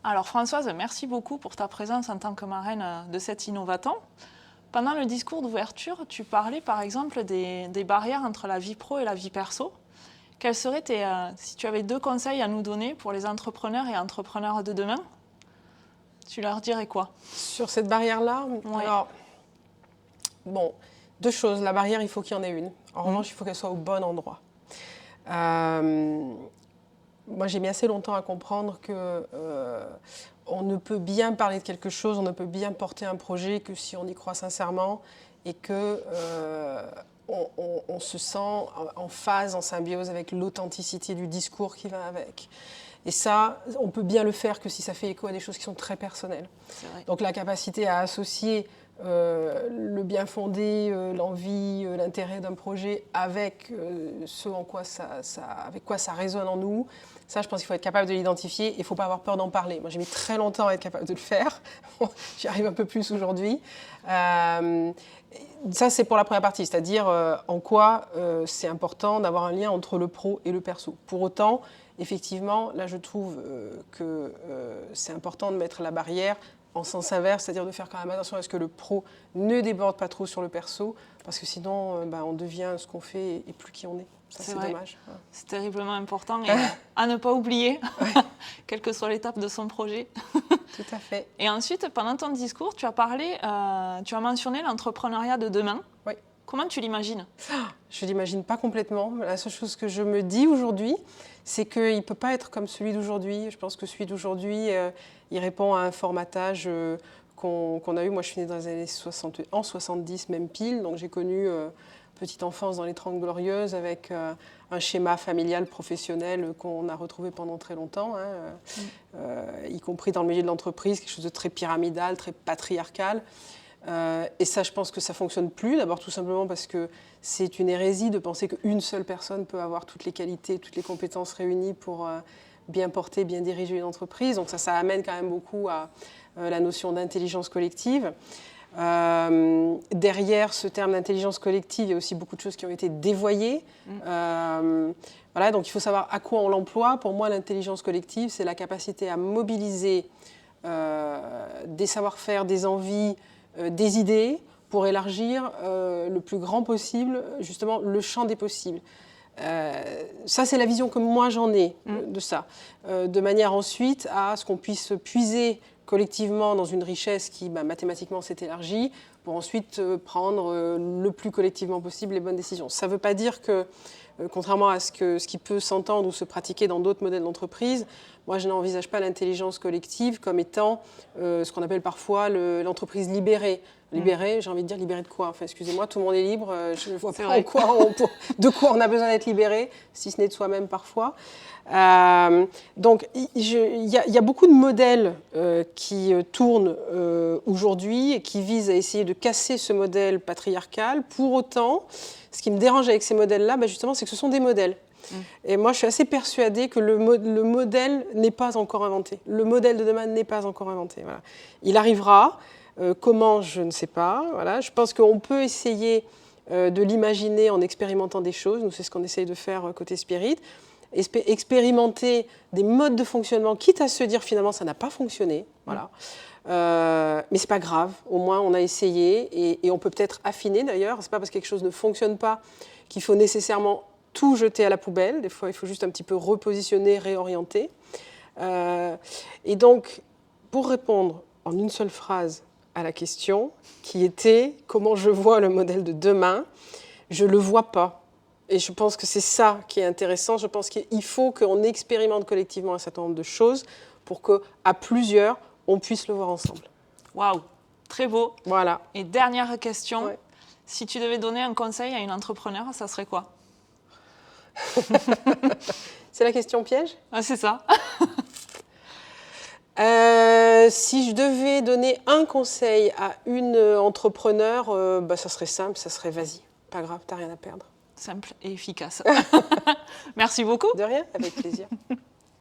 Alors Françoise, merci beaucoup pour ta présence en tant que marraine de cet Innovaton. Pendant le discours d'ouverture, tu parlais par exemple des barrières entre la vie pro et la vie perso. Quels seraient si tu avais 2 conseils à nous donner pour les entrepreneurs et entrepreneurs de demain, tu leur dirais quoi? Sur cette barrière-là, Ouais. alors, bon, 2 choses. La barrière, il faut qu'il y en ait une. En revanche, il faut qu'elle soit au bon endroit. Moi, j'ai mis assez longtemps à comprendre que on ne peut bien parler de quelque chose, on ne peut bien porter un projet que si on y croit sincèrement et que on se sent en phase, en symbiose avec l'authenticité du discours qui va avec. Et ça, on peut bien le faire que si ça fait écho à des choses qui sont très personnelles. C'est vrai. Donc la capacité à associer le bien fondé, l'envie, l'intérêt d'un projet avec ce en quoi avec quoi ça résonne en nous, ça je pense qu'il faut être capable de l'identifier et il ne faut pas avoir peur d'en parler. Moi j'ai mis très longtemps à être capable de le faire, j'y arrive un peu plus aujourd'hui. Ça c'est pour la première partie, c'est-à-dire en quoi c'est important d'avoir un lien entre le pro et le perso. Pour autant, effectivement, là je trouve que c'est important de mettre la barrière en sens inverse, c'est-à-dire de faire quand même attention à ce que le pro ne déborde pas trop sur le perso, parce que sinon on devient ce qu'on fait et plus qui on est. Ça c'est dommage. C'est terriblement important et à ne pas oublier, quelle que soit l'étape de son projet. Tout à fait. Et ensuite, pendant ton discours, tu as mentionné l'entrepreneuriat de demain. Oui. Comment tu l'imagines? Je ne l'imagine pas complètement. La seule chose que je me dis aujourd'hui, c'est qu'il ne peut pas être comme celui d'aujourd'hui. Je pense que celui d'aujourd'hui, il répond à un formatage qu'on a eu. Moi, je suis née dans les années 60, en 70, même pile. Donc, j'ai connu petite enfance dans les 30 Glorieuses avec un schéma familial professionnel qu'on a retrouvé pendant très longtemps, y compris dans le milieu de l'entreprise, quelque chose de très pyramidal, très patriarcal. Et ça, je pense que ça ne fonctionne plus. D'abord, tout simplement parce que c'est une hérésie de penser qu'une seule personne peut avoir toutes les qualités, toutes les compétences réunies pour bien porter, bien diriger une entreprise. Donc ça amène quand même beaucoup à la notion d'intelligence collective. Derrière ce terme d'intelligence collective, il y a aussi beaucoup de choses qui ont été dévoyées. Voilà, donc il faut savoir à quoi on l'emploie. Pour moi, l'intelligence collective, c'est la capacité à mobiliser des savoir-faire, des envies, des idées pour élargir le plus grand possible, justement, le champ des possibles. Ça, c'est la vision que moi j'en ai de ça. De manière ensuite à ce qu'on puisse puiser collectivement dans une richesse qui mathématiquement s'est élargie pour ensuite prendre le plus collectivement possible les bonnes décisions. Ça ne veut pas dire que, contrairement à ce qui peut s'entendre ou se pratiquer dans d'autres modèles d'entreprise, moi je n'envisage pas l'intelligence collective comme étant ce qu'on appelle parfois l'entreprise libérée. Libérée, j'ai envie de dire libérée de quoi? Enfin, excusez-moi, tout le monde est libre, je ne vois pas de quoi on a besoin d'être libéré, si ce n'est de soi-même parfois. Donc, il y a beaucoup de modèles qui tournent aujourd'hui et qui visent à essayer de casser ce modèle patriarcal. Pour autant, ce qui me dérange avec ces modèles-là, justement, c'est que ce sont des modèles. Et moi, je suis assez persuadée que le modèle n'est pas encore inventé. Le modèle de demain n'est pas encore inventé. Voilà. Il arrivera. Comment, je ne sais pas. Voilà. Je pense qu'on peut essayer de l'imaginer en expérimentant des choses. Nous, c'est ce qu'on essaye de faire côté Spirit. Expérimenter des modes de fonctionnement, quitte à se dire finalement ça n'a pas fonctionné. Voilà. Mais c'est pas grave. Au moins, on a essayé et on peut peut-être affiner d'ailleurs. C'est pas parce que quelque chose ne fonctionne pas qu'il faut nécessairement tout jeter à la poubelle. Des fois, il faut juste un petit peu repositionner, réorienter. Et donc, pour répondre en une seule phrase à la question qui était comment je vois le modèle de demain, je ne le vois pas. Et je pense que c'est ça qui est intéressant. Je pense qu'il faut qu'on expérimente collectivement un certain nombre de choses pour qu'à plusieurs, on puisse le voir ensemble. Waouh, très beau. Voilà. Et dernière question, si tu devais donner un conseil à une entrepreneur, ça serait quoi? C'est la question piège? Ah, c'est ça. Si je devais donner un conseil à une entrepreneur, ça serait simple, ça serait vas-y, pas grave, t'as rien à perdre. Simple et efficace. Merci beaucoup. De rien, avec plaisir.